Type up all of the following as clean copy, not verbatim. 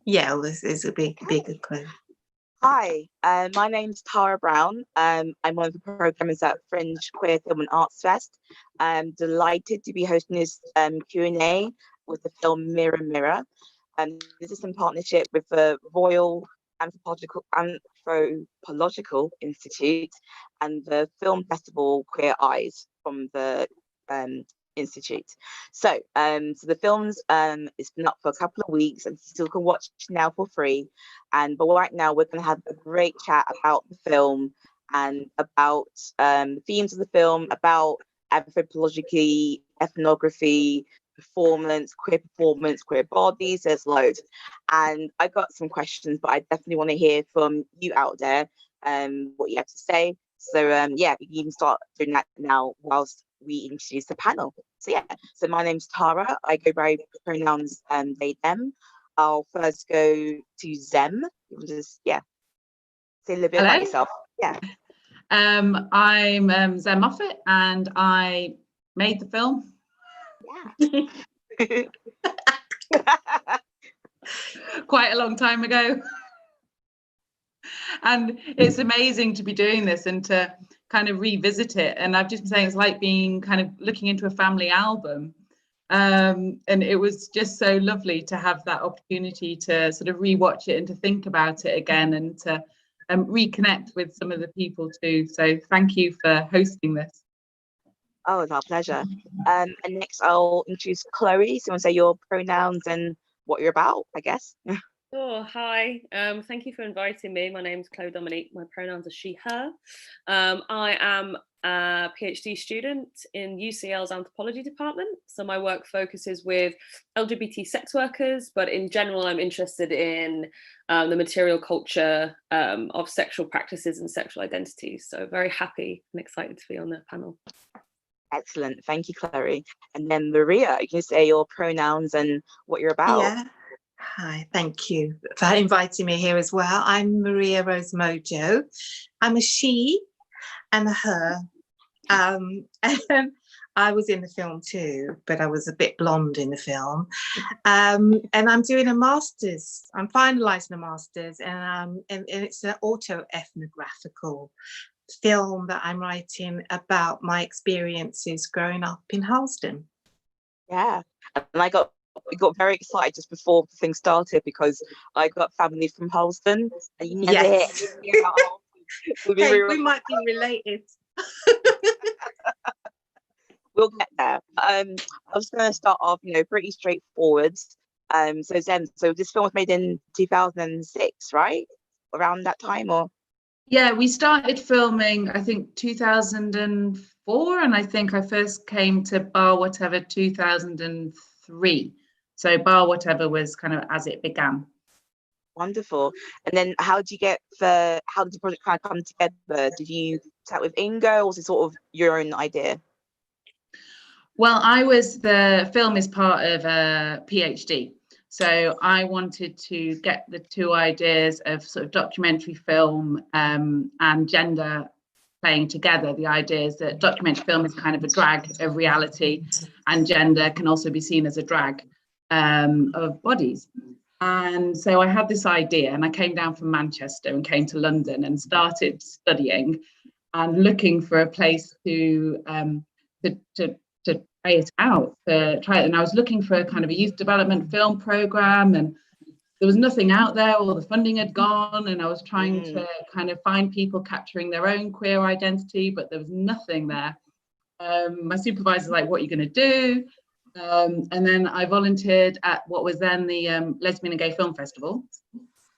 Yeah, this is a bigger clue. Hi, my name's Tara Brown. I'm one of the programmers at Fringe Queer Film and Arts Fest. I'm delighted to be hosting this Q&A with the film Mirror Mirror. This is in partnership with the Royal Anthropological Institute and the film festival Queer Eyes from the um, Institute. So the film's it's been up for a couple of weeks and you still can watch now for free. But right now we're going to have a great chat about the film and about the themes of the film, about anthropology, ethnography, performance, queer bodies. There's loads, and I got some questions, but I definitely want to hear from you out there, what you have to say. So we can even start doing that now whilst we introduce the panel. So my name's Tara. I go by pronouns they, them. I'll first go to Zem. You can just say a little bit about yourself. Yeah. I'm Zem Moffat, and I made the film. Yeah. Quite a long time ago. And it's amazing to be doing this and to kind of revisit it. And I've just been saying it's like being kind of looking into a family album. And it was just so lovely to have that opportunity to sort of rewatch it and to think about it again and to reconnect with some of the people too. So thank you for hosting this. Oh, it's our pleasure. And next I'll introduce Chloe. So you want to say your pronouns and what you're about, I guess. Sure. Hi. Thank you for inviting me. My name's Chloe Dominique. My pronouns are she, her. I am a PhD student in UCL's anthropology department. So my work focuses with LGBT sex workers, but in general, I'm interested in the material culture of sexual practices and sexual identities. So very happy and excited to be on the panel. Excellent. Thank you, Chloe. And then Maria, you can say your pronouns and what you're about. Yeah. Hi, thank you for inviting me here as well. I'm Maria Rose Mojo. I'm a she and a her. And I was in the film too, but I was a bit blonde in the film. And I'm doing a master's. I'm finalising a master's, and it's an autoethnographical film that I'm writing about my experiences growing up in Harlesden. Yeah, and we got very excited just before things started because I got family from Harlesden, and you never hear about Harlesden. Hey, we might be related. We'll get there. I was going to start off, pretty straightforward. So Zen, so this film was made in 2006, right? Around that time, or? Yeah, we started filming, I think, 2004, and I think I first came to Bar Whatever 2003. So Bar Whatever was kind of as it began. Wonderful. And then how did the project kind of come together? Did you chat with Ingo, or was it sort of your own idea? Well, the film is part of a PhD. So I wanted to get the two ideas of sort of documentary film and gender playing together. The idea is that documentary film is kind of a drag of reality, and gender can also be seen as a drag of bodies. And so I had this idea, and I came down from Manchester and came to London and started studying and looking for a place to try it out, to try it. And I was looking for a kind of a youth development film program, and there was nothing out there. All the funding had gone, and I was trying to kind of find people capturing their own queer identity, but there was nothing there. My supervisor's like, what are you going to do? And then I volunteered at what was then the Lesbian and Gay Film Festival,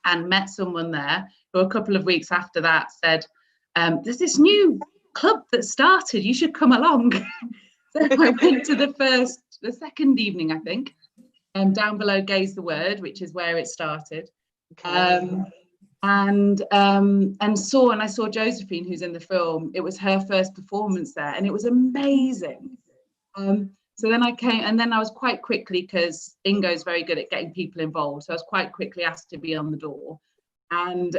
and met someone there who a couple of weeks after that said, there's this new club that started, you should come along. So I went to the second evening, I think, down below Gay's the Word, which is where it started. And I saw Josephine, who's in the film. It was her first performance there, and it was amazing. So then I came, and then I was quite quickly, because Ingo's very good at getting people involved, so I was quite quickly asked to be on the door. And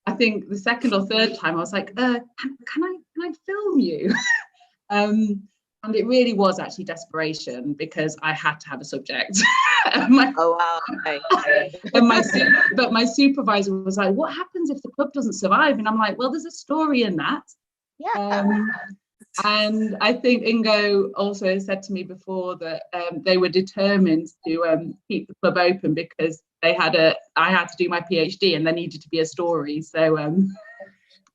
I think the second or third time I was like, can I film you? And it really was actually desperation, because I had to have a subject. Oh wow. Okay. And my supervisor was like, what happens if the club doesn't survive? And I'm like, well, there's a story in that. Yeah. And I think Ingo also said to me before that they were determined to keep the club open, because I had to do my PhD and there needed to be a story. So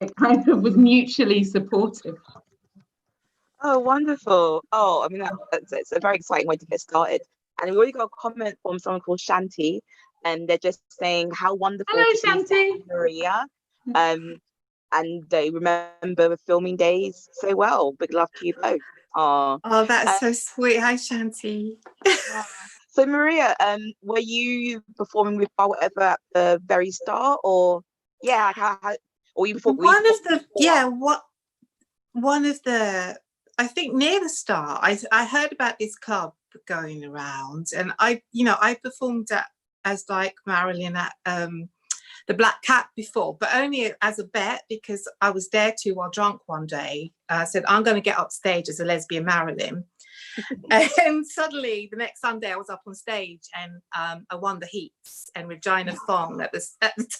it kind of was mutually supportive. Oh, wonderful. Oh, I mean, it's a very exciting way to get started. And we already got a comment from someone called Shanti, and they're just saying how wonderful Hello, to be Shanti. Maria. And they remember the filming days so well. Big love to you both. Oh, that's so sweet. Hi, Shanti. So Maria, were you performing with Bar Whatever at the very start, or or you before? One of the I think near the start, I heard about this club going around, and I performed as like Marilyn at the Black Cat before, but only as a bet, because I was there too while drunk one day. I said, I'm going to get up stage as a lesbian Marilyn. And suddenly the next Sunday I was up on stage, and I won the heats, and Regina Fong at the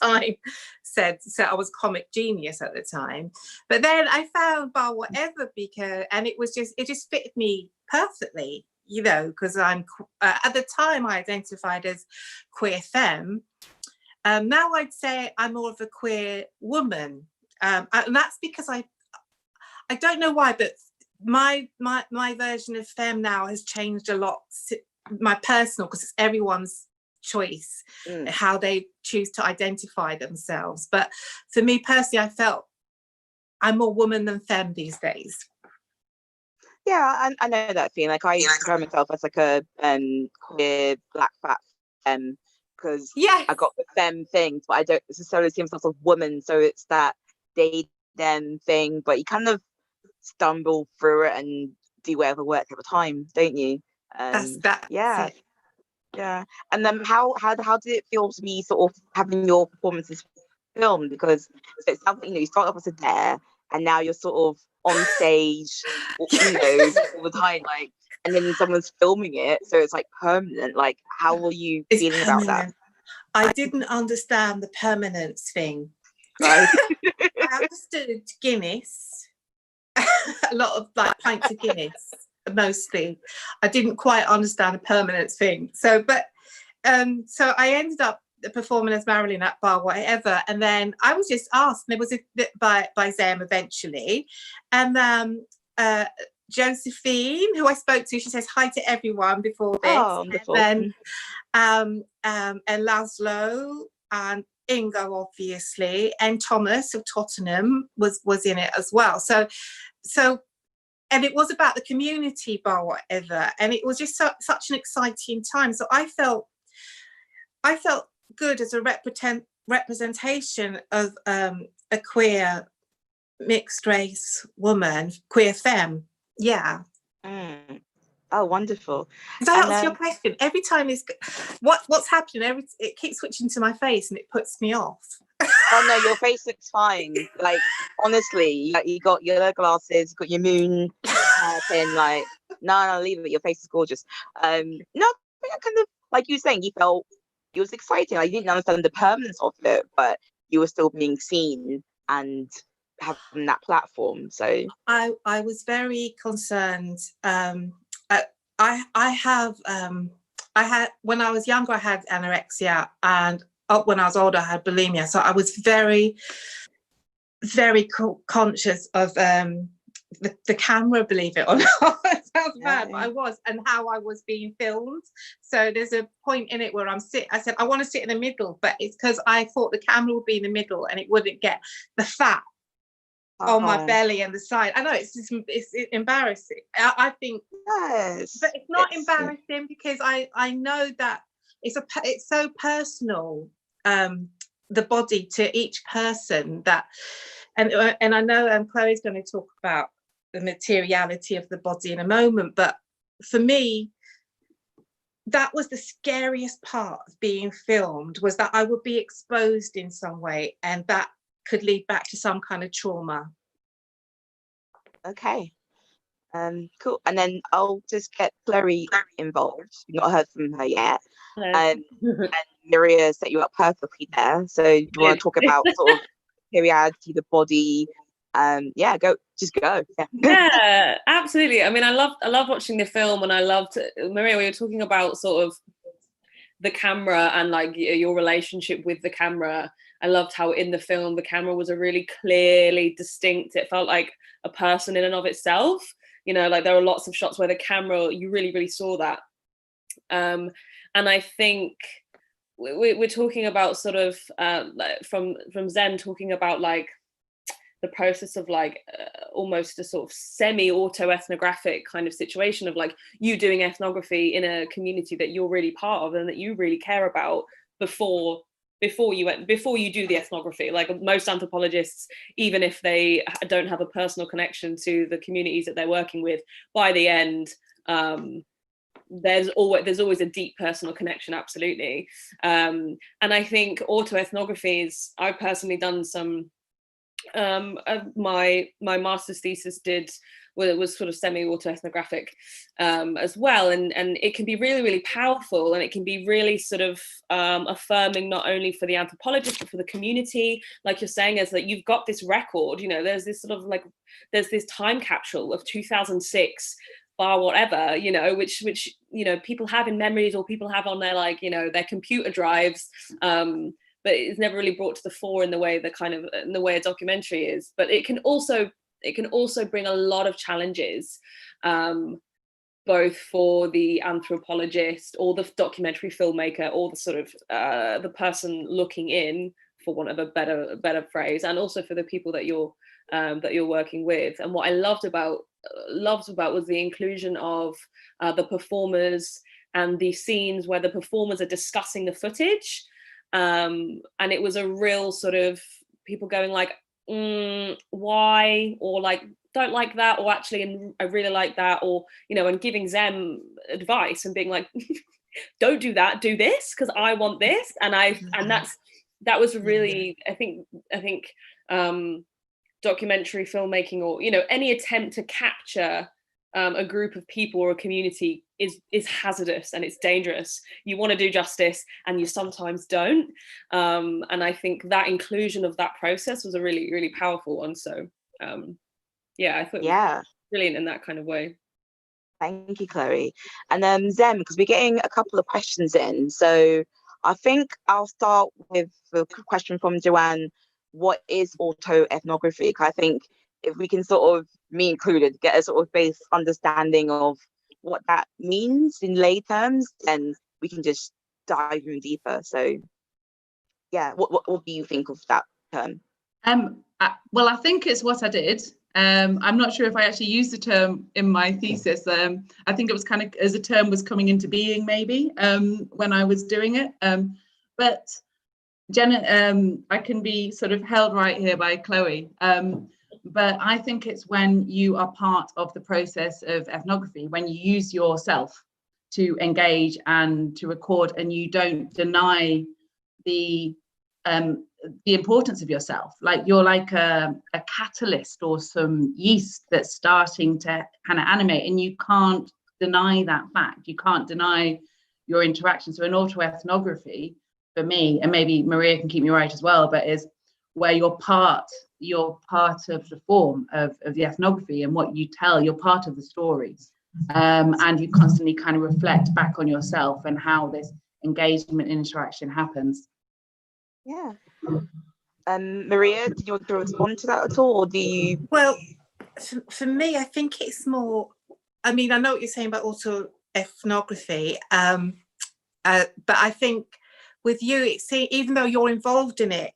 time said, so I was comic genius at the time. But then I found Bar Whatever, and it just fitted me perfectly, because I'm at the time I identified as queer femme. Now I'd say I'm more of a queer woman, and that's because I don't know why, but my version of femme now has changed a lot. My personal, because it's everyone's choice how they choose to identify themselves. But for me personally, I felt I'm more woman than femme these days. Yeah, I know that feeling. Like I describe myself as like a queer black fat femme, because I got the femme thing, but I don't necessarily see myself as a woman. So it's that they them thing, but you kind of stumble through it and do whatever works at the time, don't you? Yeah. And then how did it feel to be sort of having your performances filmed? Because it's something, you start off as a dare, and now you're sort of on stage, all the time, like, and then someone's filming it, so it's like permanent. Like, how were you feeling about that? I didn't understand the permanence thing. Right. I understood Guinness, a lot of like pints of Guinness, mostly. I didn't quite understand the permanence thing. So I ended up performing as Marilyn at Bar Whatever, and then I was just asked, and it was by Zem eventually, and Josephine, who I spoke to, she says hi to everyone before this. Oh, wonderful. And then and Laszlo and Ingo, obviously, and Thomas of Tottenham was in it as well. So and it was about the community Bar Whatever, and it was just such an exciting time. So I felt good as a representation of a queer mixed race woman, queer femme. Yeah. Oh, wonderful. Does that answer your question? Every time what's happening, it keeps switching to my face and it puts me off. Oh no, your face looks fine. Like, honestly, like, you got yellow glasses, got your moon hairpin. Like, no, leave it. Your face is gorgeous. No, I kind of, like you were saying, you felt it was exciting. Like, you didn't understand the permanence of it, but you were still being seen and having that platform. So I was very concerned. I had when I was younger, I had anorexia, and when I was older, I had bulimia. So I was very, very conscious of the camera, believe it or not. It sounds bad, but I was, and how I was being filmed. So there's a point in it where I said, I want to sit in the middle, but it's because I thought the camera would be in the middle and it wouldn't get the fat on my belly and the side. I know it's embarrassing. I think, yes, but it's not embarrassing, because I know that it's so personal, the body to each person, that and I know Chloe's going to talk about the materiality of the body in a moment, but for me, that was the scariest part of being filmed, was that I would be exposed in some way, and that could lead back to some kind of trauma. Okay. Cool. And then I'll just get Chloe involved. We've not heard from her yet. Hello. And Maria set you up perfectly there. So you want to talk about sort of periodicity, the body? Yeah, go. Yeah. Yeah, absolutely. I mean, I love watching the film, and I loved, Maria, we were talking about sort of the camera and like your relationship with the camera. I loved how in the film the camera was a really clearly distinct, it felt like a person in and of itself, you know, like there were lots of shots where the camera, you really saw that. And I think we're talking about sort of from Zen talking about like the process of like almost a sort of semi-auto-ethnographic kind of situation of like you doing ethnography in a community that you're really part of and that you really care about before you do the ethnography. Like most anthropologists, even if they don't have a personal connection to the communities that they're working with, by the end there's always a deep personal connection, absolutely. And I think autoethnography is, I've personally done some my master's thesis was sort of semi-autoethnographic as well, and it can be really powerful, and it can be really sort of affirming not only for the anthropologist but for the community. Like you're saying, is that you've got this record, you know, there's this sort of like there's this time capsule of 2006 bar whatever, you know, which you know people have in memories or people have on their like, you know, their computer drives, but it's never really brought to the fore in the way a documentary is. But it can also bring a lot of challenges, both for the anthropologist or the documentary filmmaker or the sort of the person looking in, for want of a better phrase, and also for the people that you're working with. And what I loved about was the inclusion of the performers and the scenes where the performers are discussing the footage. And it was a real sort of people going like, why, or like don't like that, or actually I really like that, or, you know, and giving them advice and being like, don't do that, do this because I want this. And that was really, I think documentary filmmaking, or, you know, any attempt to capture a group of people or a community is hazardous and it's dangerous. You want to do justice and you sometimes don't, and I think that inclusion of that process was a really powerful one. So yeah, I thought it was brilliant in that kind of way. Thank you, Chloe. And Zem, because we're getting a couple of questions in, so I think I'll start with a question from Joanne. What is autoethnography? I think if we can sort of, me included, get a sort of base understanding of what that means in lay terms, then we can just dive in deeper. So yeah, what do you think of that term? Well, I think it's what I did. I'm not sure if I actually used the term in my thesis. I think it was kind of as a term was coming into being, maybe, when I was doing it. But Jenna, I can be sort of held right here by Chloe. But I think it's when you are part of the process of ethnography, when you use yourself to engage and to record, and you don't deny the importance of yourself. Like you're like a catalyst or some yeast that's starting to kind of animate, and you can't deny that fact. You can't deny your interaction. So in autoethnography, for me, and maybe Maria can keep me right as well, but is where you're part of the form of the ethnography, and what you tell, you're part of the stories, and you constantly kind of reflect back on yourself and how this engagement and interaction happens. Yeah. Maria, did you want to respond to that at all, or do you? Well, for me, I think it's more, I mean, I know what you're saying about autoethnography, but I think with you, it's, even though you're involved in it,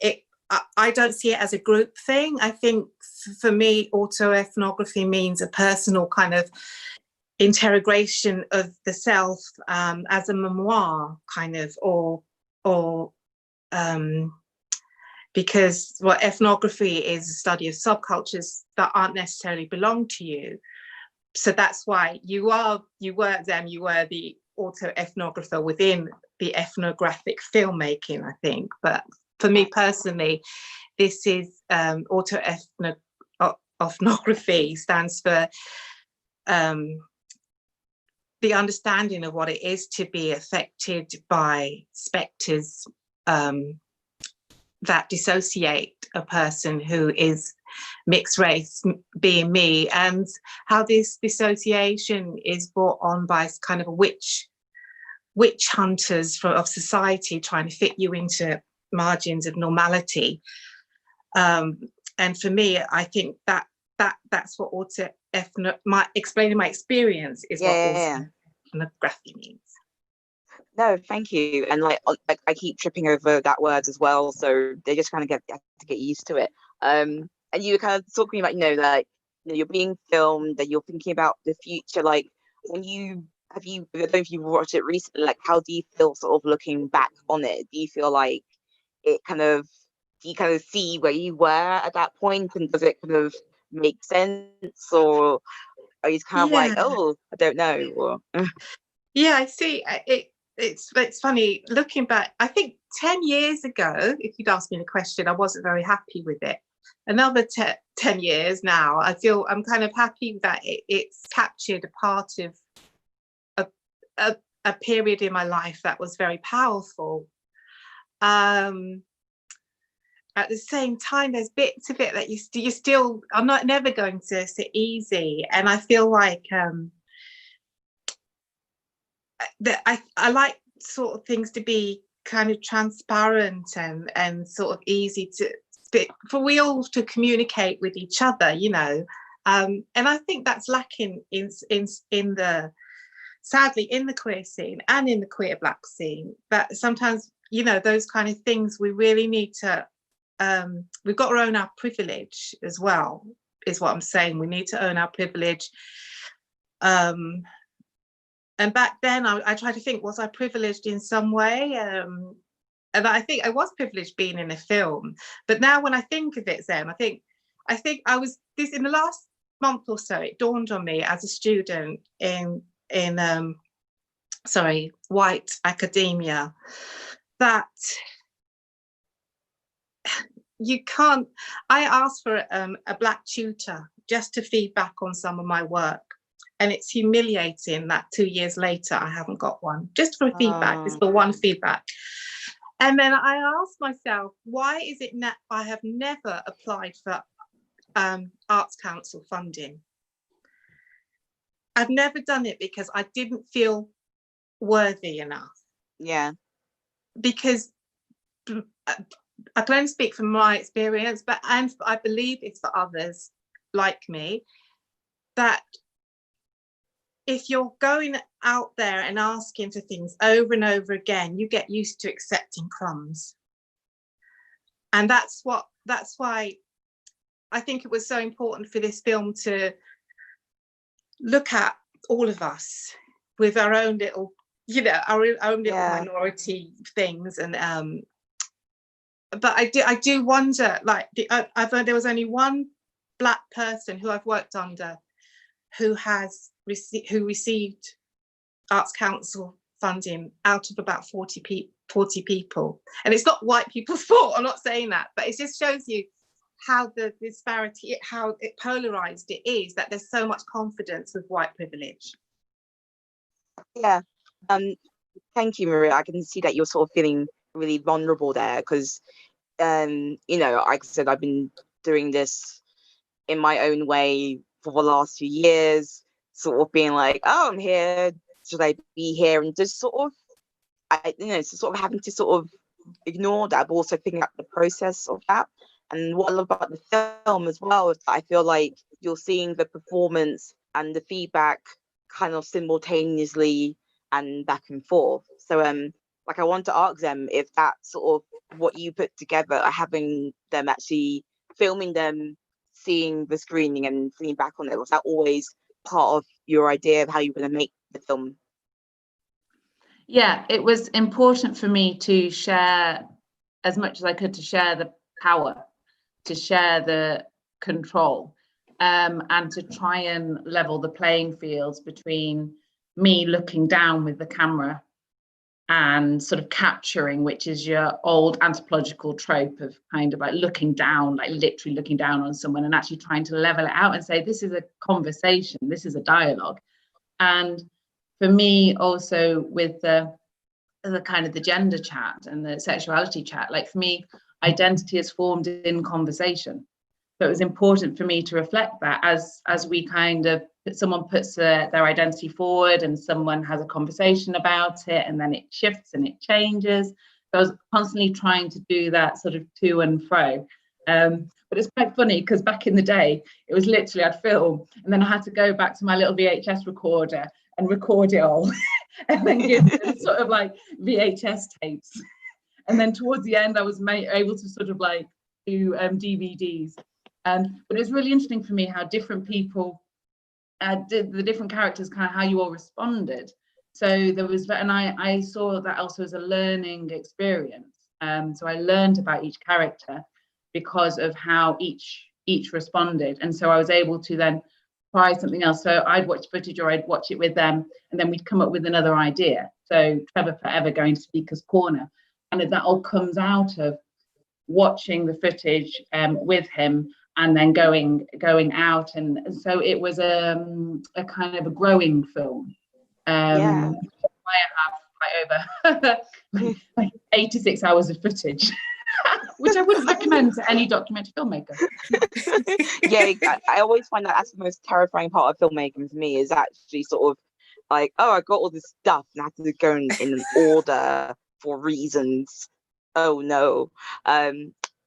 I don't see it as a group thing. I think for me, autoethnography means a personal kind of interrogation of the self as a memoir, kind of, or because ethnography is a study of subcultures that aren't necessarily belong to you. So that's why you were the autoethnographer within the ethnographic filmmaking, I think. But for me personally, this is autoethnography stands for the understanding of what it is to be affected by spectres that dissociate a person who is mixed race, being me, and how this dissociation is brought on by kind of a witch hunters of society trying to fit you into margins of normality. And for me, I think that's what explaining my experience is what autoethnography means. No, thank you. And like I keep tripping over that word as well, so they just kind of have to get used to it. And you were kind of talking about, like, you're being filmed, that you're thinking about the future. Like, when I don't know if you watched it recently, like, how do you feel sort of looking back on it? Do you feel like do you kind of see where you were at that point, and does it kind of make sense, or are you kind of like, oh, I don't know? Or yeah, I see it. It's funny looking back. I think 10 years ago, if you'd asked me the question, I wasn't very happy with it. Another 10 years now, I'm kind of happy that it's captured a part of a period in my life that was very powerful. At the same time, there's bits of it that you still are never going to sit easy, and I feel like that I like sort of things to be kind of transparent and sort of easy for we all to communicate with each other, and I think that's lacking in the sadly in the queer scene and in the queer Black scene, that sometimes those kind of things we really need to we've got to own our privilege as well, is what I'm saying. We need to own our privilege. And back then I tried to think, was I privileged in some way? And I think I was privileged being in a film. But now when I think of it, Zem, I think I was this in the last month or so, it dawned on me as a student in white academia, that you can't. I asked for a Black tutor just to feed back on some of my work. And it's humiliating that 2 years later, I haven't got one, just for feedback, just for one feedback. And then I asked myself, why is it that I have never applied for Arts Council funding? I've never done it because I didn't feel worthy enough. Yeah. Because I can only speak from my experience, and I believe it's for others like me, that if you're going out there and asking for things over and over again, you get used to accepting crumbs. And that's why I think it was so important for this film to look at all of us with our own little, our own little minority things. And but I do wonder, like, there was only one Black person who I've worked under who received Arts Council funding out of about 40 people. And it's not white people's fault, I'm not saying that, but it just shows you how the disparity, how it polarized it is, that there's so much confidence with white privilege. Yeah. Thank you, Maria. I can see that you're sort of feeling really vulnerable there, because like I said, I've been doing this in my own way for the last few years, sort of being like, oh, I'm here, should I be here? And just sort of, sort of having to sort of ignore that, but also figuring out the process of that. And what I love about the film as well is that I feel like you're seeing the performance and the feedback kind of simultaneously and back and forth. So like, I want to ask them if that's sort of what you put together, having them actually filming them, seeing the screening and seeing back on it, was that always part of your idea of how you were going to make the film? Yeah, it was important for me to share as much as I could, to share the power, to share the control, and to try and level the playing fields between me looking down with the camera and sort of capturing, which is your old anthropological trope of kind of like looking down, like literally looking down on someone, and actually trying to level it out and say, this is a conversation, this is a dialogue. And for me also, with the kind of the gender chat and the sexuality chat, like for me, identity is formed in conversation. So it was important for me to reflect that as we kind of, someone puts their identity forward and someone has a conversation about it, and then it shifts and it changes. So I was constantly trying to do that sort of to and fro. But it's quite funny because back in the day, it was literally I'd film and then I had to go back to my little VHS recorder and record it all and then give them sort of like VHS tapes. And then towards the end, I was able to sort of like do DVDs. But it's really interesting for me how different people did the different characters, kind of how you all responded. So there was, and I saw that also as a learning experience. So I learned about each character because of how each responded. And so I was able to then try something else. So I'd watch footage or I'd watch it with them, and then we'd come up with another idea. So Trevor Forever going to Speaker's Corner. And that all comes out of watching the footage with him, and then going out, and so it was a kind of a growing film. I have over like 86 hours of footage, which I wouldn't recommend to any documentary filmmaker. Yeah, I always find that that's the most terrifying part of filmmaking for me, is actually sort of like, oh, I got all this stuff and I have to go in order for reasons. Oh no.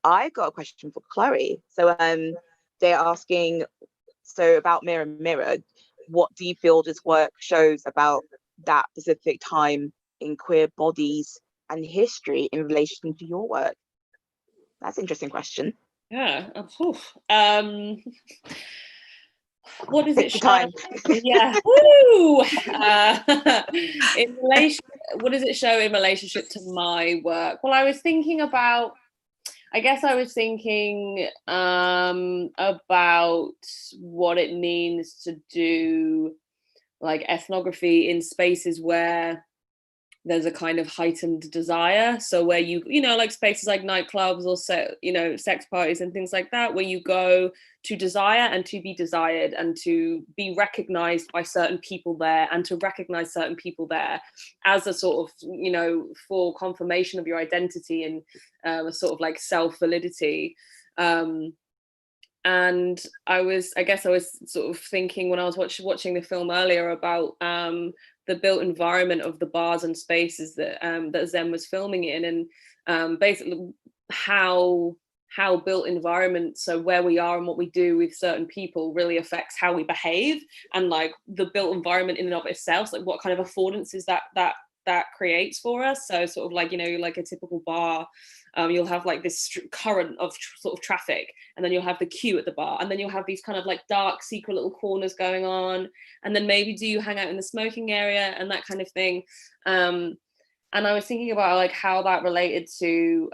I've got a question for Chloe. So they're asking, so about Mirror Mirror, what do you feel this work shows about that specific time in queer bodies and history in relation to your work? That's an interesting question. Yeah. What does it show? Time. Yeah. Woo! In relation, what does it show in relationship to my work? Well, I was thinking about about what it means to do like ethnography in spaces where there's a kind of heightened desire. So where you know, like spaces like nightclubs or sex parties and things like that, where you go to desire and to be desired and to be recognized by certain people there, and to recognize certain people there as a sort of, you know, for confirmation of your identity and a sort of like self-validity. And I guess I was sort of thinking when I was watching the film earlier about the built environment of the bars and spaces that that Zen was filming in, and basically how built environment, so where we are and what we do with certain people, really affects how we behave, and like the built environment in and of itself, like what kind of affordances that creates for us. So sort of like, you know, like a typical bar, you'll have like this current of sort of traffic, and then you'll have the queue at the bar, and then you'll have these kind of like dark secret little corners going on, and then maybe do you hang out in the smoking area and that kind of thing. And I was thinking about like how that related to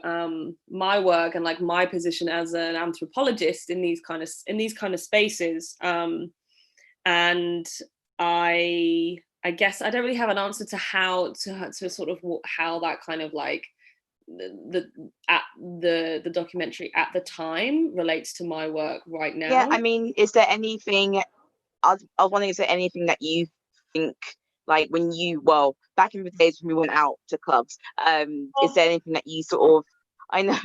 my work and like my position as an anthropologist in these kind of spaces. And I guess I don't really have an answer to how to sort of how that kind of like the documentary at the time relates to my work right now. Yeah, I mean, is there anything, I was wondering, is there anything that you think, like when you, well, back in the days when we went out to clubs, is there anything that you sort of, I know,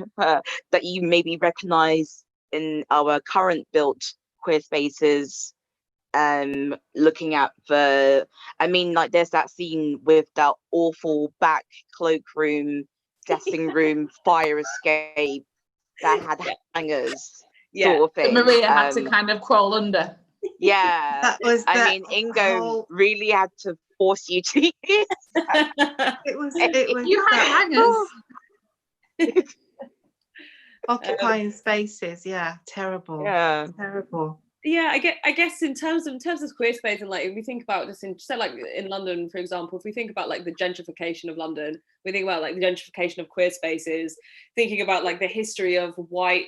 that you maybe recognize in our current built queer spaces, looking at I mean, like there's that scene with that awful back cloakroom, dressing room, fire escape that had hangers, sort of thing. Maria had to kind of crawl under. Yeah, that was I mean, Ingo really had to force you to use that. It was you had hangers. Occupying spaces, terrible. Yeah, terrible. Yeah, I guess in terms of queer space, and like if we think about just like in London, for example, if we think about like the gentrification of London, we think about like the gentrification of queer spaces, thinking about like the history of white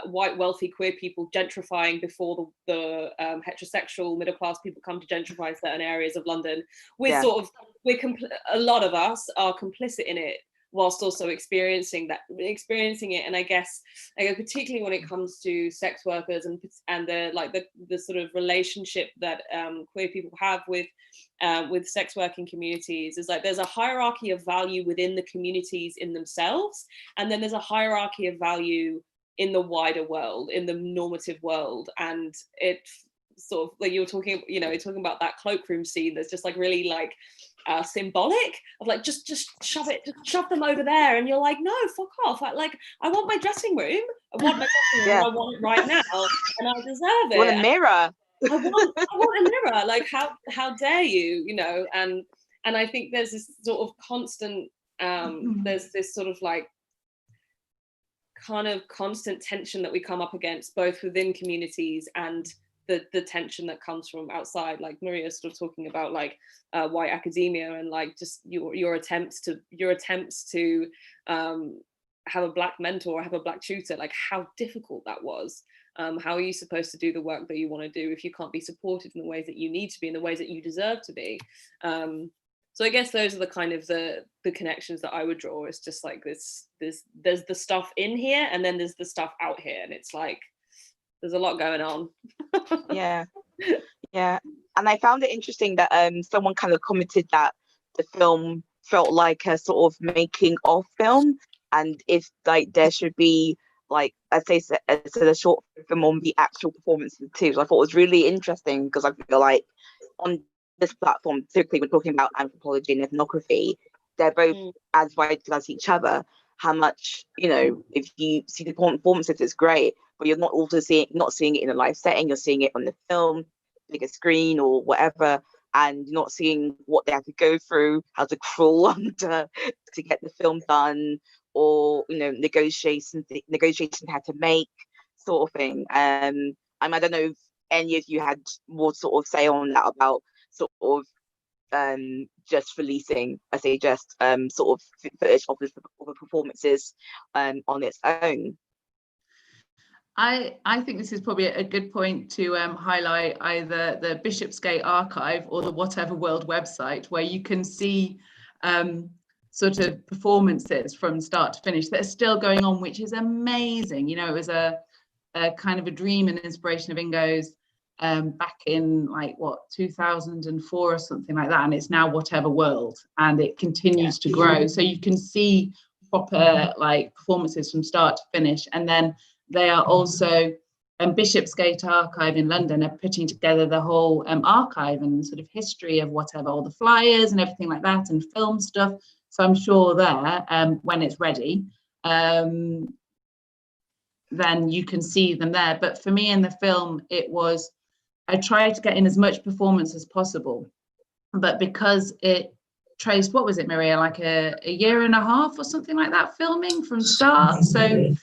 wealthy queer people gentrifying before the heterosexual middle class people come to gentrify certain areas of London. We're a lot of us are complicit in it, whilst also experiencing it. And I guess particularly when it comes to sex workers and the sort of relationship that queer people have with sex working communities, is like there's a hierarchy of value within the communities in themselves, and then there's a hierarchy of value in the wider world, in the normative world. And it sort of, like you were talking, talking about that cloakroom scene that's just like really like symbolic of like just shove them over there, and you're like, no, fuck off. Like I want my dressing room. I want my dressing room. I want it right now, and I deserve it. I want a mirror. I want a mirror. Like how dare you? And I think there's this sort of constant there's this sort of like kind of constant tension that we come up against, both within communities and the tension that comes from outside. Like Maria sort of talking about like white academia, and like just your attempts to have a black mentor or have a black tutor, like how difficult that was. How are you supposed to do the work that you want to do if you can't be supported in the ways that you need to be, in the ways that you deserve to be? So I guess those are the kind of the connections that I would draw. It's just like there's the stuff in here, and then there's the stuff out here, and it's like there's a lot going on. Yeah. And I found it interesting that someone kind of commented that the film felt like a sort of making of film, and if like there should be like, I'd say a short film on the actual performances too. So I thought it was really interesting, because I feel like on this platform, particularly we're talking about anthropology and ethnography, they're both as vital as each other. How much, if you see the performances, it's great, but you're not seeing it in a live setting. You're seeing it on the film, bigger screen or whatever, and you're not seeing what they have to go through, how to crawl under to get the film done, or negotiations they had to make, sort of thing. I don't know if any of you had more sort of say on that, about sort of just releasing, I say just sort of footage of the performances on its own. I think this is probably a good point to highlight either the Bishopsgate Archive or the Whatever World website, where you can see sort of performances from start to finish that are still going on, which is amazing. It was a kind of a dream and inspiration of Ingo's back in like 2004 or something like that, and it's now Whatever World, and it continues to grow. So you can see proper like performances from start to finish. And then they are also Bishopsgate Archive in London are putting together the whole archive and sort of history of Whatever, all the flyers and everything like that, and film stuff. So I'm sure there, when it's ready, then you can see them there. But for me in the film, I tried to get in as much performance as possible, but because it traced, what was it, Maria, like a year and a half or something like that, filming from start. So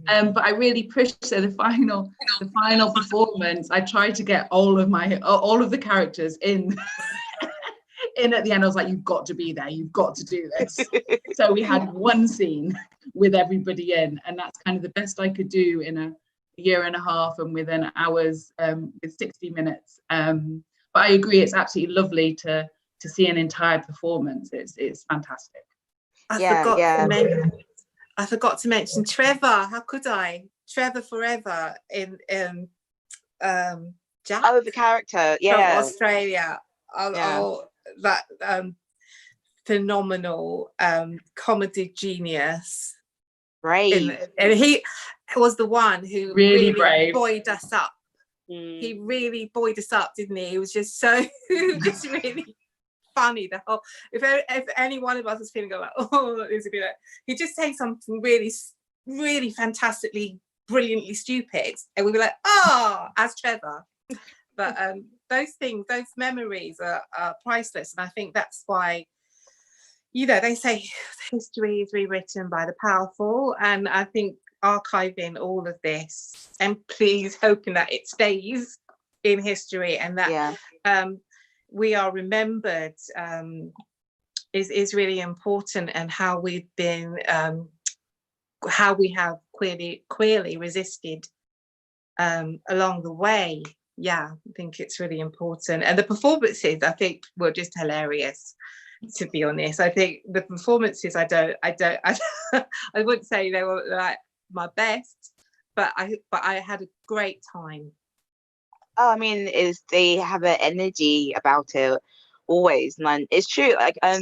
but I really pushed. So the final performance, I tried to get all of the characters in at the end. I was like, you've got to be there, you've got to do this. So we had one scene with everybody in, and that's kind of the best I could do in a year and a half and within hours, with 60 minutes. But I agree, it's absolutely lovely to see an entire performance. It's fantastic. I forgot to mention Trevor. How could I? Trevor Forever in Jack. Oh, the character, yeah, from Australia. That phenomenal comedy genius. Brave. And he was the one who really brave. Buoyed us up. He really buoyed us up, didn't he? He was just just really funny. The whole, if any one of us was feeling like, oh, this would be like, he'd just say something really, really fantastically, brilliantly stupid, and we'd be like, as Trevor. But those things, those memories are priceless, and I think that's why, they say history is rewritten by the powerful, and I think archiving all of this and please hoping that it stays in history and that we are remembered is really important, and how we've been how we have queerly resisted along the way. I think it's really important, and the performances I think were just hilarious. to be honest. I think the performances, I wouldn't say they were like my best, but I had a great time. Oh, I mean, they have an energy about it always, man. It's true. Like, I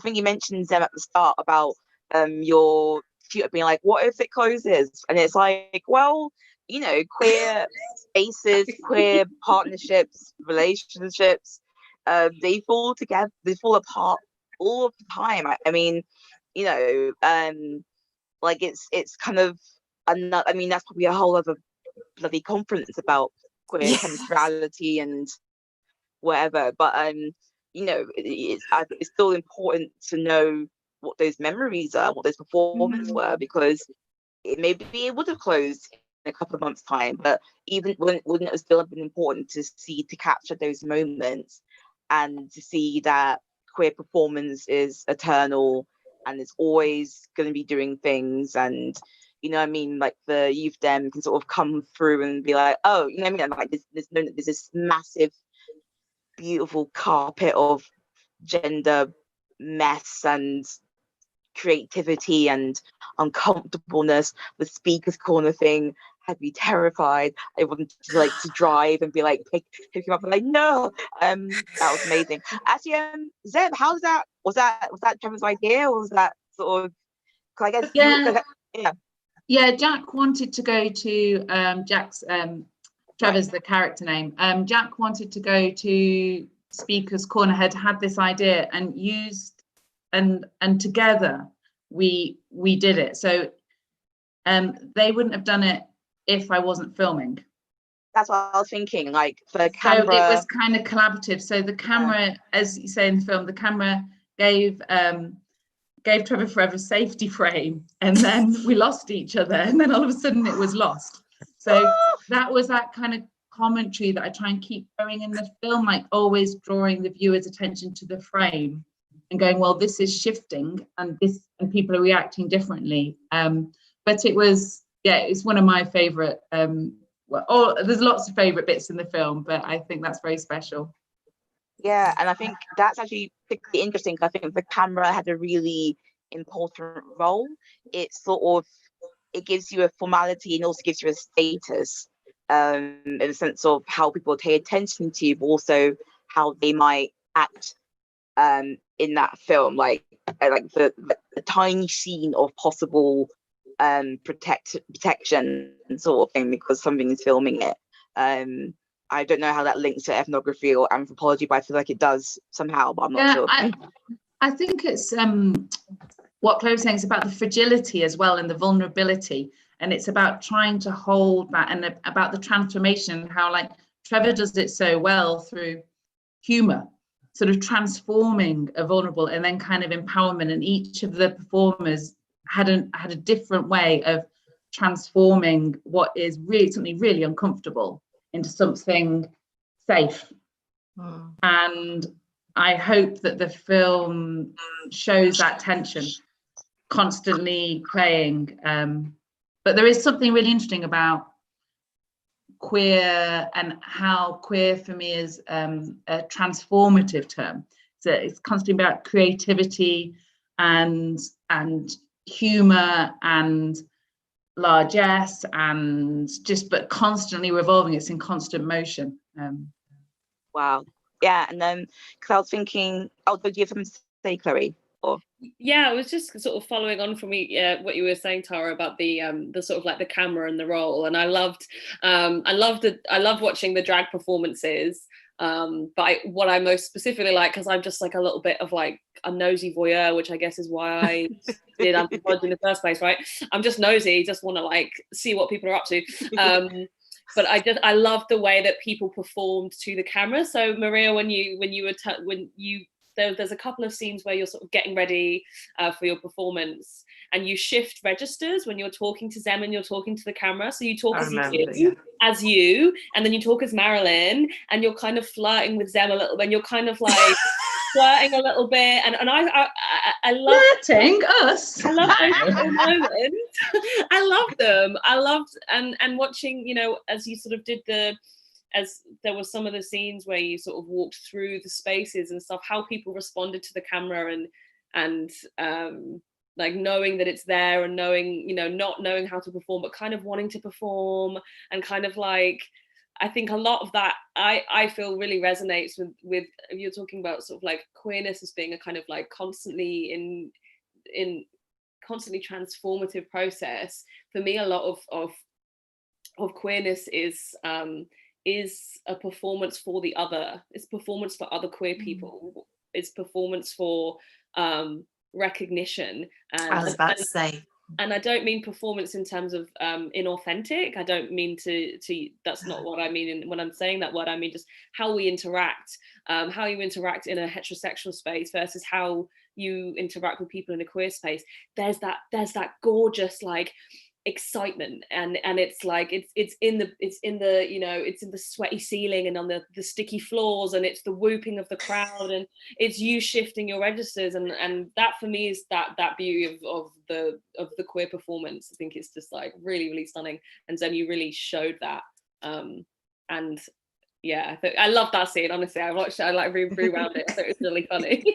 think you mentioned them at the start about your tutor being like, "What if it closes?" And it's like, well, you know, queer spaces, queer partnerships, relationships, they fall together, they fall apart all of the time. I mean, you know, like it's kind of another. I mean, that's probably a whole other bloody conference about queer chemicality and whatever. But you know, it's still important to know what those memories are, what those performances were, because maybe it would have closed in a couple of months' time, but even wouldn't it still have been important to capture those moments and to see that queer performance is eternal and it's always going to be doing things. And you know what I mean, like the youth dem can sort of come through and be like, oh, you know what I mean, like there's this massive beautiful carpet of gender mess and creativity and uncomfortableness. The speaker's corner thing had me terrified. I wanted to drive and be like pick him up and like, no. That was amazing. Actually, Zeb, how's that? Was that Trevor's idea, or was that sort of, I guess yeah, Jack wanted to go to Jack's Trevor's the character name. Jack wanted to go to Speaker's Corner, had this idea and used and together we did it. So they wouldn't have done it if I wasn't filming. That's what I was thinking, like the camera. So it was kind of collaborative. So the camera, as you say in the film, the camera gave Trevor Forever a safety frame, and then we lost each other, and then all of a sudden it was lost. So that was that kind of commentary that I try and keep going in the film, like always drawing the viewer's attention to the frame and going, well, this is shifting and people are reacting differently. But it was, it's one of my favorite, there's lots of favorite bits in the film, but I think that's very special. Yeah, and I think that's actually particularly interesting because I think the camera had a really important role. It gives you a formality and also gives you a status, in the sense of how people pay attention to you, but also how they might act in that film, like the tiny scene of possible protection sort of thing because something is filming it. I don't know how that links to ethnography or anthropology, but I feel like it does somehow, but I'm not sure. I think it's what Chloe's saying is about the fragility as well and the vulnerability, and it's about trying to hold that and about the transformation, how like Trevor does it so well through humor, sort of transforming a vulnerable and then kind of empowerment, and each of the performers had a different way of transforming what is really something really uncomfortable into something safe. And I hope that the film shows that tension constantly playing, but there is something really interesting about queer and how queer for me is a transformative term. So it's constantly about creativity and humor and largesse and but constantly revolving. It's in constant motion. Wow. Yeah, and then because I was thinking, do you have something to say, Chloe? Or yeah, I was just sort of following on from what you were saying, Tara, about the sort of like the camera and the role, and I loved watching the drag performances. But what I most specifically like, because I'm just like a little bit of like a nosy voyeur, which I guess is why I did anthropology in the first place, right? I'm just nosy, just want to like see what people are up to. But I love the way that people performed to the camera. So Maria, there's a couple of scenes where you're sort of getting ready for your performance, and you shift registers when you're talking to Zem and you're talking to the camera. So you talk as you, and then you talk as Marilyn, and you're kind of flirting with Zem a little bit, and you're kind of like flirting a little bit, and I love flirting us. I love those little moments. I love them. I loved and watching, you know, as you sort of did the as there were some of the scenes where you sort of walked through the spaces and stuff, how people responded to the camera, and like knowing that it's there, and knowing, you know, not knowing how to perform but kind of wanting to perform, and kind of like, I think a lot of that I feel really resonates with you're talking about sort of like queerness as being a kind of like constantly in constantly transformative process. For me, a lot of queerness is a performance for the other. It's performance for other queer people. It's performance for recognition. And I was about to say. And I don't mean performance in terms of inauthentic. I don't mean to that's not what I mean. And when I'm saying that word, I mean just how we interact, how you interact in a heterosexual space versus how you interact with people in a queer space. There's that gorgeous like excitement, and it's like it's in the you know, it's in the sweaty ceiling and on the sticky floors, and it's the whooping of the crowd, and it's you shifting your registers, and that for me is that beauty of the queer performance. I think it's just like really, really stunning, and Zem, you really showed that. And yeah, I love that scene. Honestly, I like rewound it. I thought it was really funny.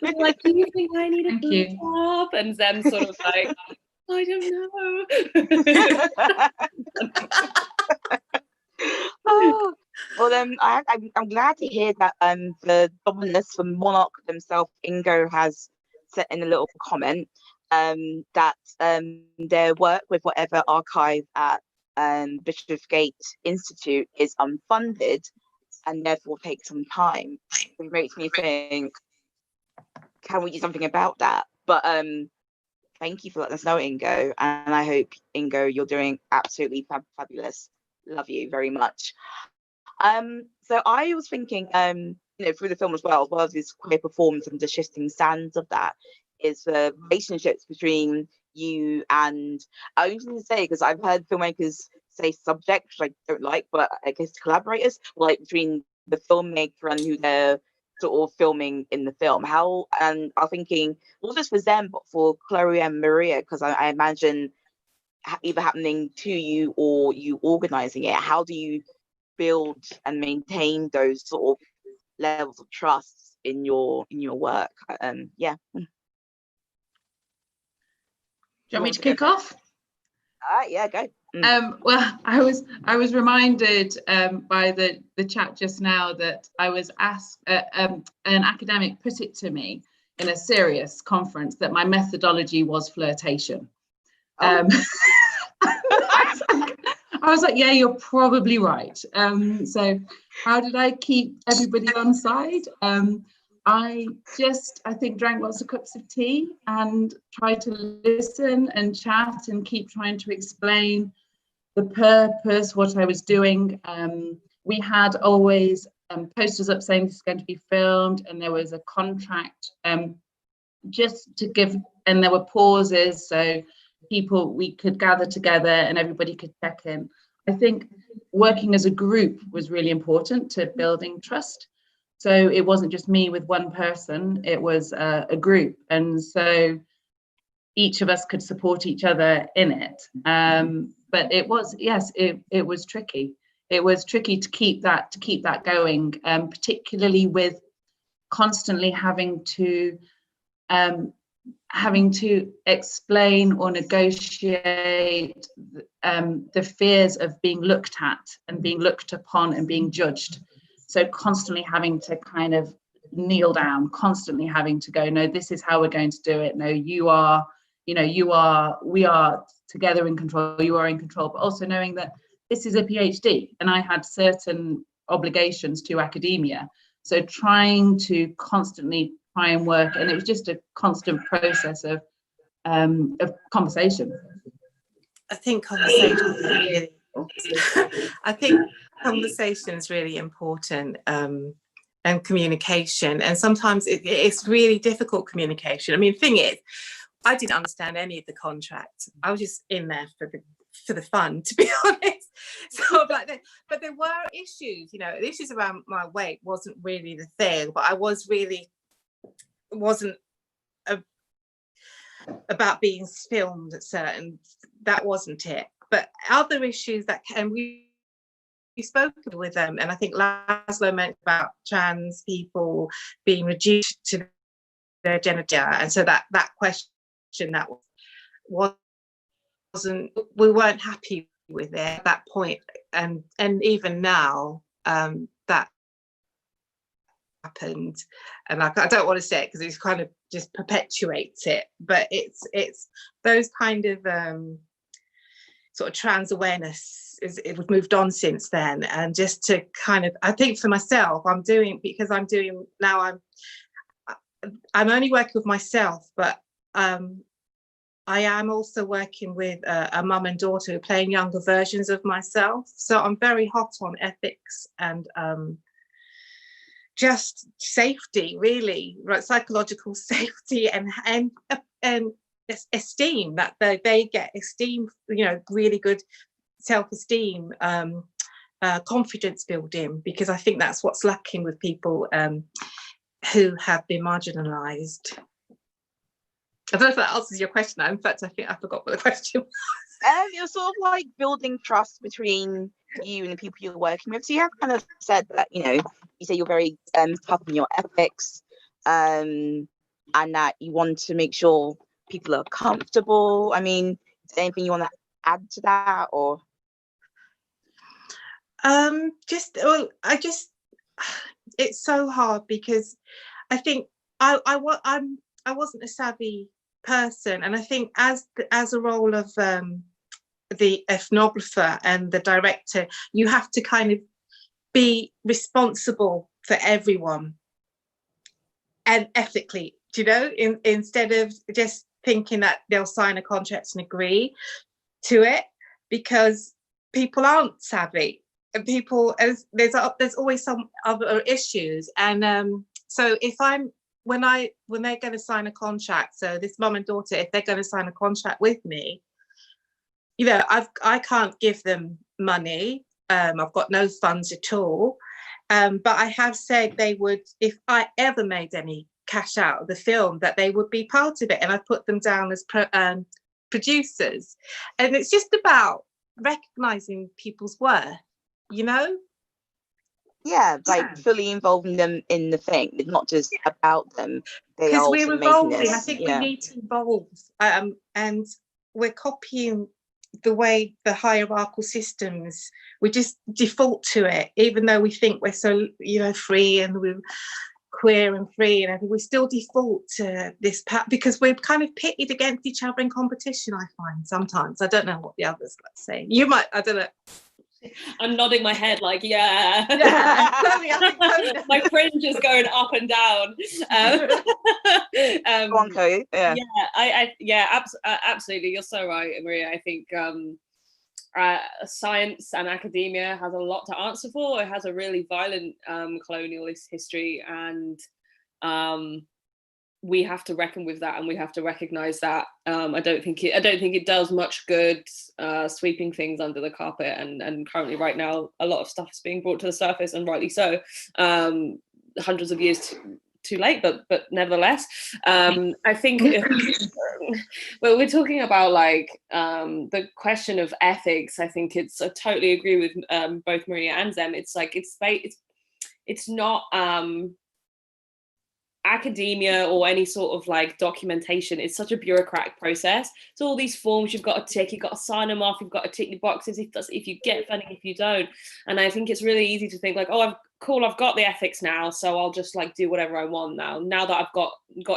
Like, do you think I need a boob job? And Zem sort of like, I don't know. Oh, well, I'm glad to hear that the dominus for Monarch themselves, Ingo, has set in a little comment that their work with whatever archive at Bishopsgate Institute is unfunded and therefore takes some time, which makes me think, can we do something about that? But thank you for letting us know, Ingo, and I hope, Ingo, you're doing absolutely fabulous. Love you very much. So I was thinking, you know, through the film as well as this queer performance and the shifting sands of that, is the relationships between you and, I usually say, because I've heard filmmakers say subject, which I don't like, but I guess collaborators, like between the filmmaker and who they're sort of filming in the film. How, and I'm thinking, not just for them, but for Chloe and Maria, because I imagine either happening to you or you organizing it. How do you build and maintain those sort of levels of trust in your work? Yeah. Do you want me to kick off? Yeah, go. Well, I was reminded by the chat just now that I was asked, an academic put it to me in a serious conference that my methodology was flirtation. I was like, yeah, you're probably right. So how did I keep everybody on side? I think drank lots of cups of tea and tried to listen and chat and keep trying to explain the purpose, what I was doing. We had always posters up saying this is going to be filmed, and there was a contract just to give, and there were pauses so we could gather together and everybody could check in. I think working as a group was really important to building trust. So it wasn't just me with one person, it was a group. And so each of us could support each other in it. But it was, yes, it was tricky. It was tricky to keep that going, particularly with constantly having to explain or negotiate the fears of being looked at and being looked upon and being judged. So constantly having to kind of kneel down, constantly having to go, no, this is how we're going to do it. No, we are together in control, you are in control, but also knowing that this is a PhD and I had certain obligations to academia. So trying to constantly try and work, and it was just a constant process of conversation. I think conversation is really important, and communication. And sometimes it's really difficult communication. I mean, the thing is, I didn't understand any of the contracts. I was just in there for the fun, to be honest. So but there were issues, the issues around my weight wasn't really the thing, but it wasn't about being filmed at certain, that wasn't it. But other issues that can, we spoken with them, and I think Laszlo meant about trans people being reduced to their genital, and so that question that wasn't, we weren't happy with it at that point, and even now that happened, and like, I don't want to say it because it's kind of just perpetuates it, but it's those kind of sort of trans awareness we've moved on since then. And just to kind of, I think for myself, I'm only working with myself, but I am also working with a mum and daughter who are playing younger versions of myself. So I'm very hot on ethics and just safety, really, right? Psychological safety and esteem, that they get esteem, you know, really good self-esteem, confidence building, because I think that's what's lacking with people who have been marginalised. I don't know if that answers your question. In fact, I think I forgot what the question was. It was sort of like building trust between you and the people you're working with. So you have kind of said that, you know, you say you're very tough on your ethics, and that you want to make sure people are comfortable. I mean, is there anything you want to add to that, or? It's so hard because I think I wasn't a savvy person, and I think as a role of the ethnographer and the director, you have to kind of be responsible for everyone and ethically, you know, instead of just thinking that they'll sign a contract and agree to it, because people aren't savvy, and people, as there's always some other issues. And so if when they're going to sign a contract, so this mum and daughter, if they're going to sign a contract with me, you know, I can't give them money. I've got no funds at all. But I have said they would, if I ever made any cash out of the film, that they would be part of it, and I put them down as producers. And it's just about recognizing people's worth, you know. Yeah, like fully involving them in the thing. It's not just about them. Because we're evolving. I think we need to evolve, and we're copying the way the hierarchical systems. We just default to it, even though we think we're so, you know, free and we're queer and free and everything. We still default to this because we're kind of pitted against each other in competition. I find sometimes. I don't know what the others like say. You might. I don't know. I'm nodding my head like, yeah. Totally. My fringe is going up and down. Absolutely. You're so right, Maria. I think science and academia has a lot to answer for. It has a really violent colonialist history, and we have to reckon with that, and we have to recognize that. I don't think it does much good sweeping things under the carpet, and currently right now a lot of stuff is being brought to the surface, and rightly so, hundreds of years too late, but nevertheless, I think well, we're talking about like the question of ethics. I think I totally agree with both Maria and Zem. It's like it's not academia or any sort of like documentation. It's such a bureaucratic process. So all these forms you've got to tick, you've got to sign them off, you've got to tick the boxes if you get funding, if you don't. And I think it's really easy to think like, oh, I've got the ethics now, so I'll just like do whatever I want now that I've got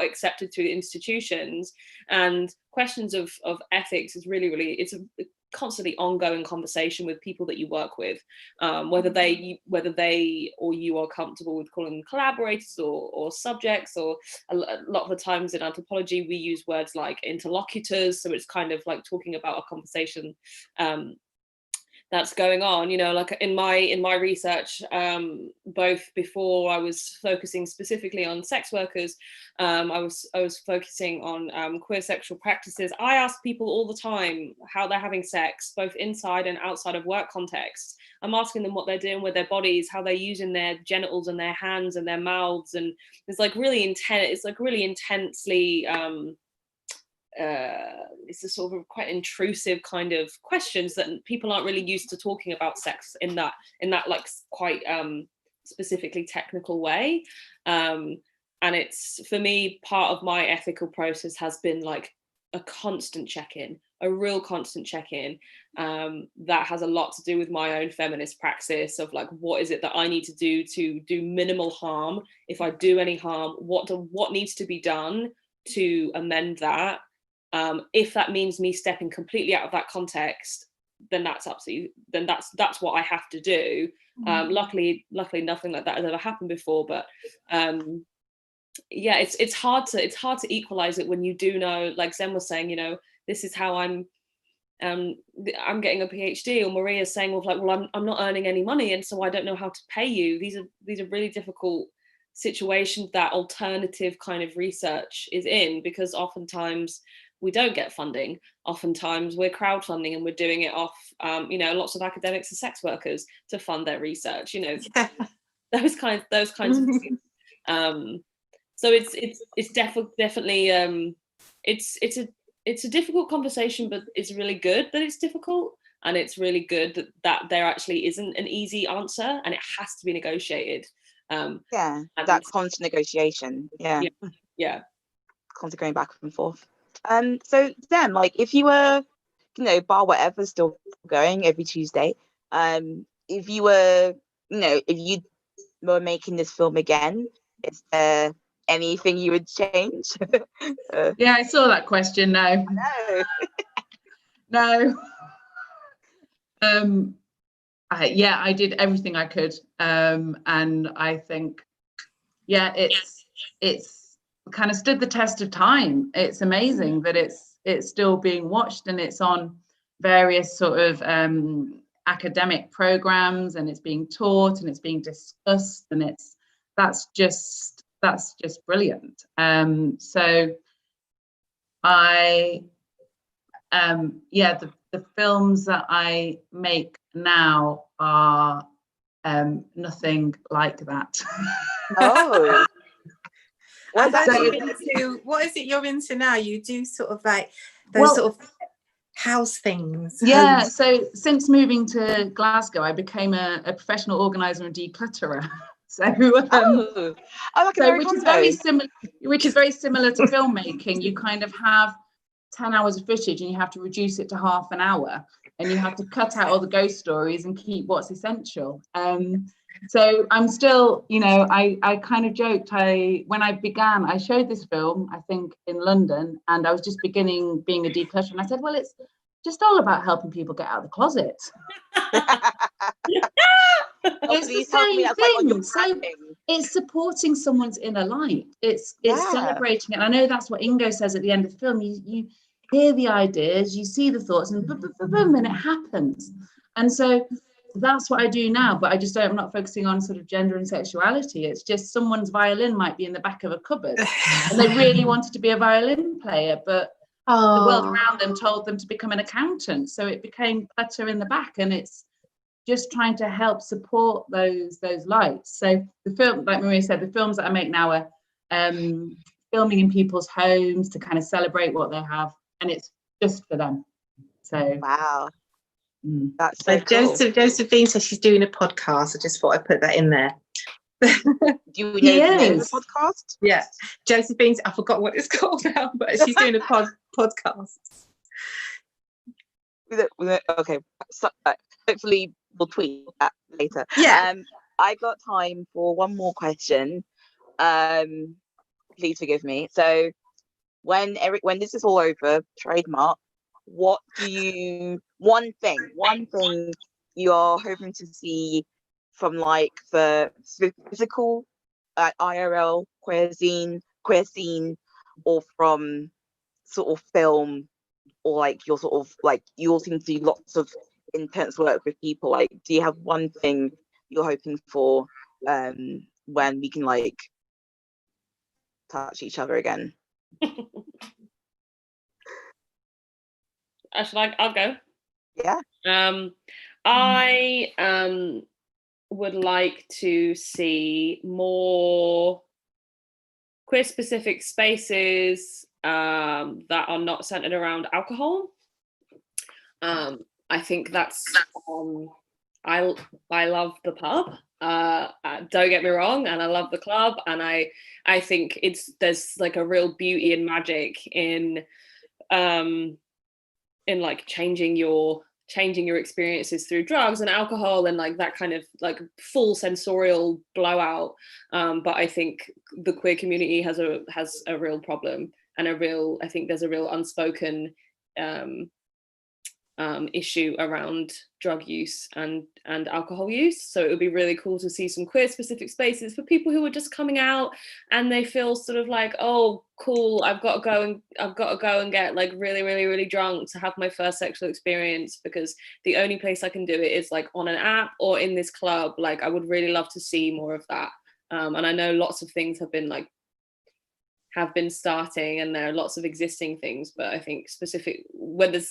accepted through the institutions. And questions of ethics is really it's a constantly ongoing conversation with people that you work with, whether they or you are comfortable with calling them collaborators or subjects, or a lot of the times in anthropology we use words like interlocutors, so it's kind of like talking about a conversation that's going on, you know, like in my research, both before I was focusing specifically on sex workers, I was focusing on queer sexual practices. I ask people all the time how they're having sex, both inside and outside of work contexts. I'm asking them what they're doing with their bodies, how they're using their genitals and their hands and their mouths, and it's like really intense. It's like really intensely it's a sort of quite intrusive kind of questions that people aren't really used to talking about sex in that like quite specifically technical way. And it's, for me, part of my ethical process has been like a constant check-in, a real constant check-in, that has a lot to do with my own feminist praxis of like, what is it that I need to do minimal harm? If I do any harm, what needs to be done to amend that? If that means me stepping completely out of that context, then that's what I have to do. Luckily nothing like that has ever happened before, but yeah, it's hard to equalize it when you do know, like Zen was saying, you know, this is how I'm getting a PhD, or Maria's saying, well, I'm not earning any money, and so I don't know how to pay you. These are really difficult situations that alternative kind of research is in, because oftentimes we don't get funding. Oftentimes we're crowdfunding and we're doing it off, you know, lots of academics are sex workers to fund their research, you know, those kinds of things. So it's definitely it's a difficult conversation, but it's really good that it's difficult, and it's really good that there actually isn't an easy answer, and it has to be negotiated. That constant negotiation. Yeah. Constant going back and forth. So then, like, if you were, you know, bar whatever still going every Tuesday, if you were, you know, if you were making this film again, is there anything you would change? Yeah, I saw that question. No. No. I did everything I could, and I think, yeah, it's kind of stood the test of time. It's amazing that it's still being watched, and it's on various sort of academic programs, and it's being taught, and it's being discussed, and that's just brilliant. So I the films that I make now are nothing like that. Oh. What is it you're into now? You do sort of like those sort of house things. Yeah, so since moving to Glasgow, I became a professional organizer and declutterer. So, which is very similar to filmmaking. You kind of have 10 hours of footage and you have to reduce it to half an hour, and you have to cut out all the ghost stories and keep what's essential. So I'm still, you know, I kind of joked, when I began, I showed this film, I think in London, and I was just beginning being a declutterer, and I said, well, it's just all about helping people get out of the closet. It's the same thing. So it's supporting someone's inner light. It's celebrating it. And I know that's what Ingo says at the end of the film. You hear the ideas, you see the thoughts, and boom, and it happens. And so that's what I do now, but I'm not focusing on sort of gender and sexuality. It's just someone's violin might be in the back of a cupboard and they really wanted to be a violin player, but the world around them told them to become an accountant. So it became clutter in the back, and it's just trying to help support those lights. So the film, like Maria said, the films that I make now are filming in people's homes to kind of celebrate what they have, and it's just for them. So wow. That's so cool. Josephine says she's doing a podcast. I just thought I'd put that in there. Do you know the name of the podcast? Yeah, Josephine's, I forgot what it's called now, but she's doing a podcast. Okay, so, hopefully we'll tweet that later. Yeah. I got time for one more question. Please forgive me. So when this is all over, trademark, one thing you're hoping to see from like the physical IRL queer scene, or from sort of film, or like you're sort of like, you all seem to do lots of intense work with people. Like, do you have one thing you're hoping for when we can like touch each other again? I'll go. Yeah. I would like to see more queer specific spaces that are not centered around alcohol. I think that's I love the pub. Don't get me wrong, and I love the club, and I think there's like a real beauty and magic in like changing your experiences through drugs and alcohol and like that kind of like full sensorial blowout. But I think the queer community has a real problem, and I think there's a real unspoken issue around drug use and alcohol use. So it would be really cool to see some queer specific spaces for people who are just coming out and they feel sort of like, oh cool, I've got to go and get like really, really, really drunk to have my first sexual experience, because the only place I can do it is like on an app or in this club. Like I would really love to see more of that. And I know lots of things have been starting, and there are lots of existing things, but I think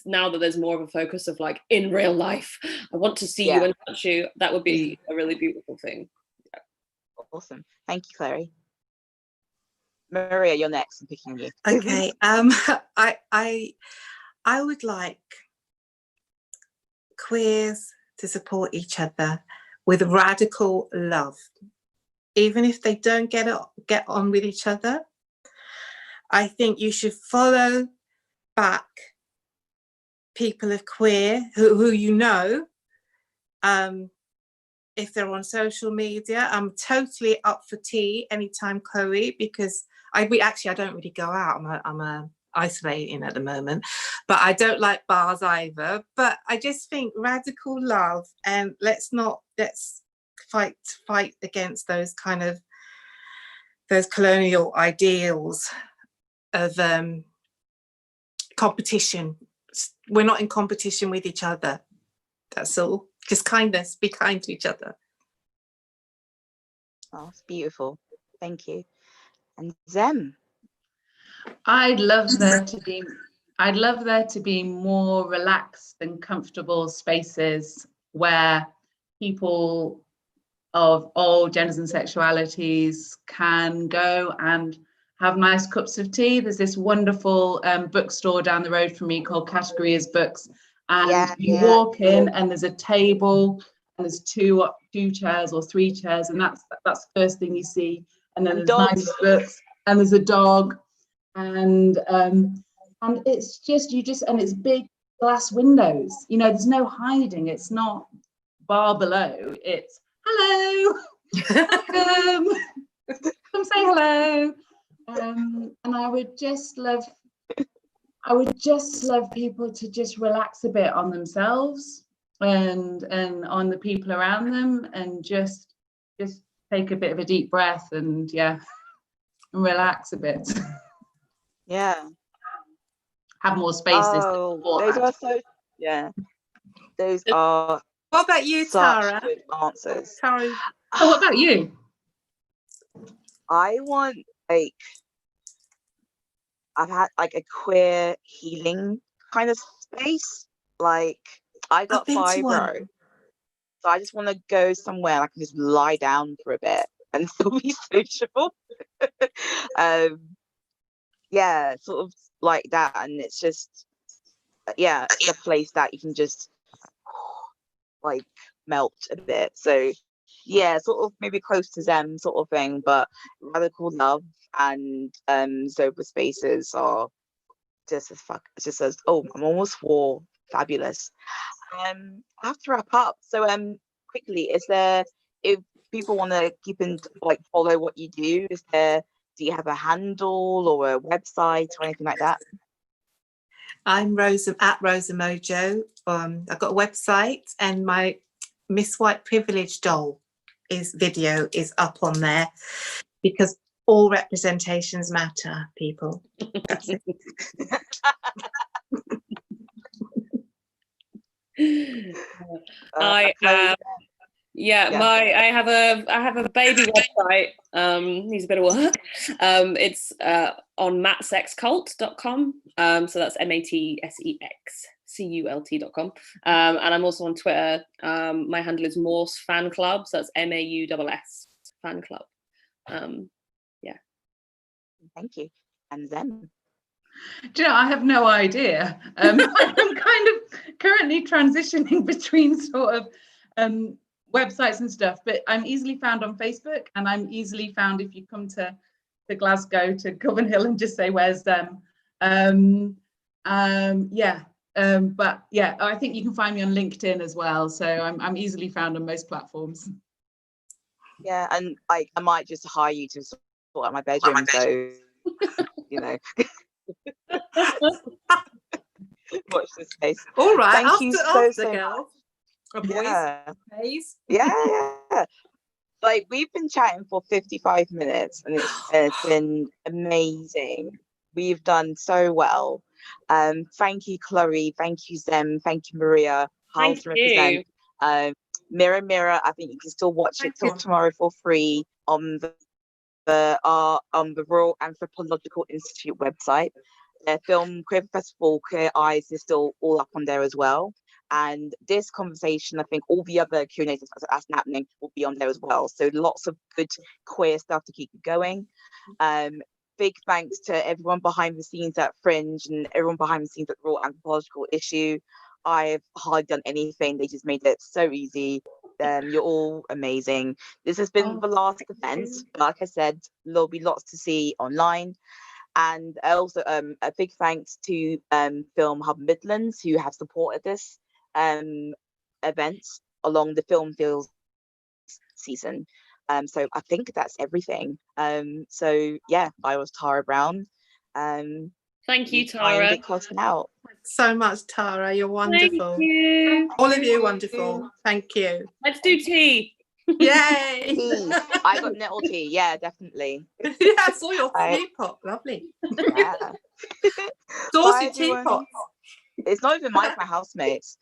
now that there's more of a focus of like in real life, I want to see you and touch you, that would be a really beautiful thing. Awesome, thank you, Clary. Maria, you're next. I'm picking you. Okay. I would like queers to support each other with radical love, even if they don't get on with each other. I think you should follow back people of queer who you know, if they're on social media. I'm totally up for tea anytime, Chloe, because I don't really go out. I'm isolating at the moment, but I don't like bars either. But I just think radical love, and let's fight against those colonial ideals of competition. We're not in competition with each other. That's all. Just kindness. Be kind to each other. Oh, it's beautiful. Thank you. And Zem. I'd love there to be more relaxed and comfortable spaces where people of all genders and sexualities can go and have nice cups of tea. There's this wonderful bookstore down the road from me called Categories Books, and you walk in and there's a table and there's two chairs or three chairs, and that's the first thing you see. And then there's nice books, and there's a dog, and it's just and it's big glass windows. You know, there's no hiding. It's not bar below. It's hello, welcome, come say hello. And I would just love people to just relax a bit on themselves and on the people around them, and just take a bit of a deep breath and relax a bit. Yeah. Have more spaces. Those are so those are. What about you, Tara? Good answers. Tara. So what about you? I want I've had like a queer healing kind of space. Like I got fibro, so I just want to go somewhere I can just lie down for a bit and still be sociable. Sort of like that, and it's just a place that you can just like melt a bit. So sort of maybe close to Zen sort of thing, but radical love and sober spaces are just as I'm almost 4, fabulous. I have to wrap up, so quickly, is there, if people want to keep in like follow what you do, do you have a handle or a website or anything like that? I'm Rosa at Rosa Mojo. I've got a website, and my Miss White Privilege doll video is up on there, because all representations matter, people. That's it. I have a baby website. Needs a bit of work. It's on matsexcult.com. So that's matsexcult.com. And I'm also on Twitter. My handle is Morse Fan Club. So that's MAUSS Fan Club. Thank you. And Zen. Do you know, I have no idea. I'm kind of currently transitioning between sort of websites and stuff, but I'm easily found on Facebook, and I'm easily found if you come to Glasgow, to Coven Hill, and just say, where's them? But yeah, I think you can find me on LinkedIn as well. So I'm easily found on most platforms. Yeah, and I might just hire you to sort out my bedroom, so you know. Watch this space. All right, Thank you so girls. much. Yeah. Please. Yeah. Like, we've been chatting for 55 minutes, and it's been amazing. We've done so well. Thank you, Chloe. Thank you, Zem. Thank you, Maria. Thank House Represent. Mirror, Mirror. I think you can still watch it till tomorrow for free on the Royal Anthropological Institute website. Their film Queer Festival, Queer Eyes is still all up on there as well. And this conversation, I think all the other Q&As that's happening will be on there as well. So lots of good queer stuff to keep it going. Big thanks to everyone behind the scenes at Fringe and everyone behind the scenes at the Royal Anthropological Issue. I've hardly done anything. They just made it so easy. You're all amazing. This has been the last event. Like I said, there'll be lots to see online. And also a big thanks to Film Hub Midlands, who have supported this event along the Film Fields season. So I think that's everything. So yeah, I was Tara Brown. Thank you, Tara. Out. Thanks so much, Tara. You're wonderful. Thank you. All of you wonderful. Thank you. Let's do tea. Yay! Tea. I got nettle tea. Yeah, definitely. Yeah, I saw your teapot. Lovely. Yeah. Saucy teapot. It's not even my housemates.